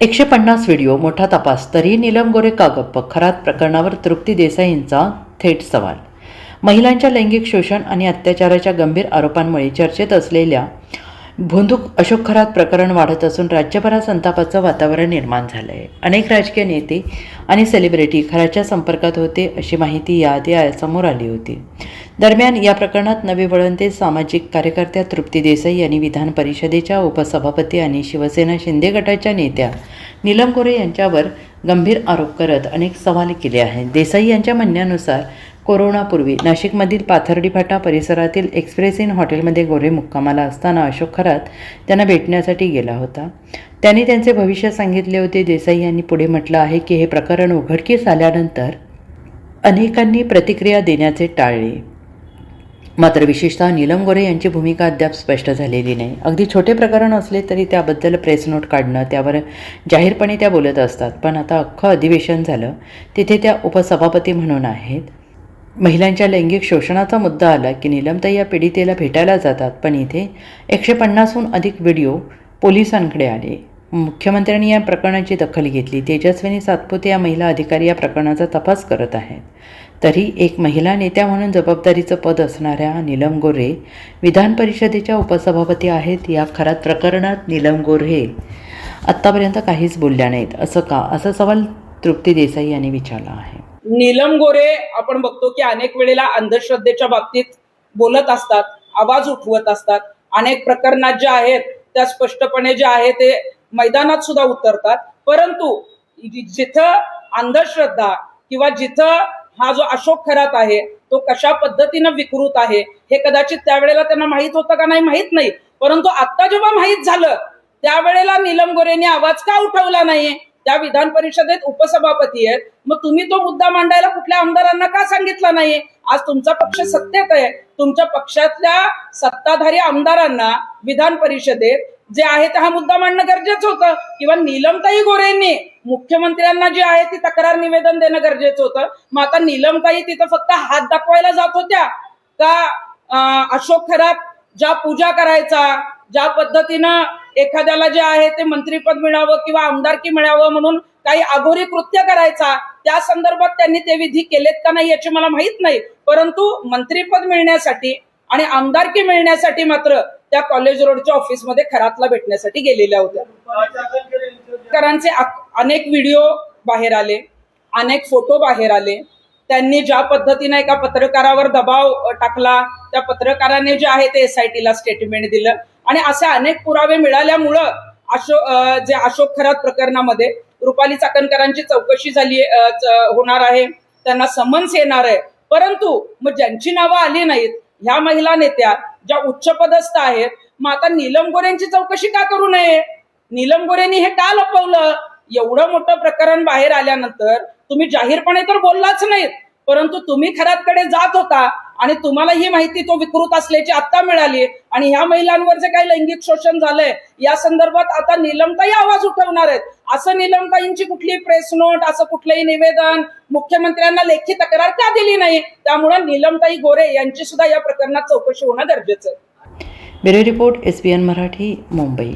150 video, मोठा तपास, तरी नीलम गोरे का गप्प? खरात प्रकरणावर तृप्ती देसाईंचा थेट सवाल. महिलांच्या लैंगिक शोषण आणि अत्याचाराच्या गंभीर आरोपांमुळे चर्चेत असलेल्या भोंदूक अशोक खरात प्रकरण वाढत असून राज्यभरात संतापाचं वातावरण निर्माण झालं आहे. अनेक राजकीय नेते आणि सेलिब्रिटी खराच्या संपर्कात होते अशी माहिती याआधी समोर आली होती. दरम्यान या प्रकरणात नवे वळण देत सामाजिक कार्यकर्त्या तृप्ती देसाई यांनी विधान परिषदेच्या उपसभापती आणि शिवसेना शिंदे गटाच्या नेत्या नीलम गोरे यांच्यावर गंभीर आरोप करत अनेक सवाल केले आहेत. देसाई यांच्या म्हणण्यानुसार कोरोनापूर्वी नाशिकमधील पाथर्डी फाटा परिसरातील एक्सप्रेस इन हॉटेलमध्ये गोरे मुक्कामाला असताना अशोक खरात त्यांना भेटण्यासाठी गेला होता. त्यांनी त्यांचे भविष्य सांगितले होते. देसाई यांनी पुढे म्हटलं आहे की हे प्रकरण उघडकीस आल्यानंतर अनेकांनी प्रतिक्रिया देण्याचे टाळले. मात्र विशेषतः नीलम गोरे यांची भूमिका अद्याप स्पष्ट झालेली नाही. अगदी छोटे प्रकरण असले तरी त्याबद्दल प्रेस नोट काढणं, त्यावर जाहीरपणे त्या बोलत असतात. पण आता अख्खं अधिवेशन झालं, तिथे त्या उपसभापती म्हणून आहेत. महिलांच्या लैंगिक शोषणाचा मुद्दा आला की नीलमताई या पीडितेला भेटायला जातात. पण इथे 150हून अधिक व्हिडिओ पोलिसांकडे आले. मुख्यमंत्र्यांनी या प्रकरणाची दखल घेतली. तेजस्विनी सातपुते या महिला अधिकारी या प्रकरणाचा तपास करत आहेत. तरी एक महिला नेत्या म्हणून जबाबदारीचं पद असणाऱ्या नीलम गोरे विधान परिषदेच्या उपसभापती आहेत. या खरात प्रकरणात नीलम गोरे आत्तापर्यंत काहीच बोलल्या नाहीत. असं का? असा सवाल तृप्ती देसाई यांनी विचारला आहे. नीलम गोरे आपण बघतो की अनेक वेळेला अंधश्रद्धेच्या बाबतीत बोलत असतात, आवाज उठवत असतात. अनेक प्रकरणात जे आहेत त्या स्पष्टपणे जे आहे ते मैदानात सुद्धा उतरतात. परंतु जिथं अंधश्रद्धा किंवा जिथं हा जो अशोक खरात आहे तो कशा पद्धतीनं विकृत आहे हे कदाचित त्यावेळेला त्यांना माहित होतं का नाही माहित नाही. परंतु आता जेव्हा माहित झालं त्यावेळेला नीलम गोरेंनी आवाज का उठवला नाही? त्या विधान परिषदेत उपसभापती आहेत, मग तुम्ही तो मुद्दा मांडायला कुठल्या आमदारांना का सांगितला नाही? आज तुमचा पक्ष सत्तेत आहे, तुमच्या पक्षातल्या सत्ताधारी आमदारांना विधान परिषदेत जे आहे ते हा मुद्दा मांडणं गरजेचं होतं. किंवा नीलमताई गोरेंनी मुख्यमंत्र्यांना जे आहे ती तक्रार निवेदन देणं गरजेचं होतं. मग आता नीलमताई तिथं फक्त हात दाखवायला जात होत्या का अशोक खरात ज्या पूजा करायचा, ज्या पद्धतीनं एखाद्याला जे आहे ते मंत्रीपद मिळावं किंवा आमदारकी मिळावं म्हणून काही अघोरी कृत्य करायचा, त्या संदर्भात त्यांनी ते विधी केलेत का नाही याची मला माहित नाही. परंतु मंत्रीपद मिळण्यासाठी आणि आमदारकी मिळण्यासाठी मात्र त्या कॉलेज रोडच्या ऑफिसमध्ये खरातला भेटण्यासाठी गेलेल्या होत्या. करांचे अनेक व्हिडिओ बाहेर आले, अनेक फोटो बाहेर आले. त्यांनी ज्या पद्धतीने एका पत्रकारावर दबाव टाकला, त्या पत्रकाराने जे आहे ते SITला स्टेटमेंट दिलं आणि असे अनेक पुरावे मिळाल्यामुळं जे अशोक खरात प्रकरणामध्ये रुपाली चाकणकरांची चौकशी झाली होणार आहे, त्यांना समन्स येणार आहे. परंतु मग ज्यांची नावं आली नाहीत ह्या महिला नेत्या ज्या उच्चपदस्थ आहेत, मग आता नीलम गोरेंची चौकशी का करू नये? नीलम गोरेंनी हे का लपवलं? एवढं मोठं प्रकरण बाहेर आल्यानंतर तुम्ही जाहीरपणे तर बोललाच नाहीत, परंतु तुम्ही खरातकडे जात होता आणि तुम्हाला ही माहिती तो विकृत असल्याची आता मिळाली आणि ह्या महिलांवर जे काही लैंगिक शोषण झालंय या संदर्भात आता नीलमताई आवाज उठवणार आहेत. असं नीलमताईंची कुठली प्रेस नोट, असं कुठलंही निवेदन मुख्यमंत्र्यांना लेखी तक्रार का दिली नाही? त्यामुळे नीलमताई गोरे यांची सुद्धा या प्रकरणात चौकशी होणं गरजेचं आहे. Bureau report, SBN Marathi, Mumbai.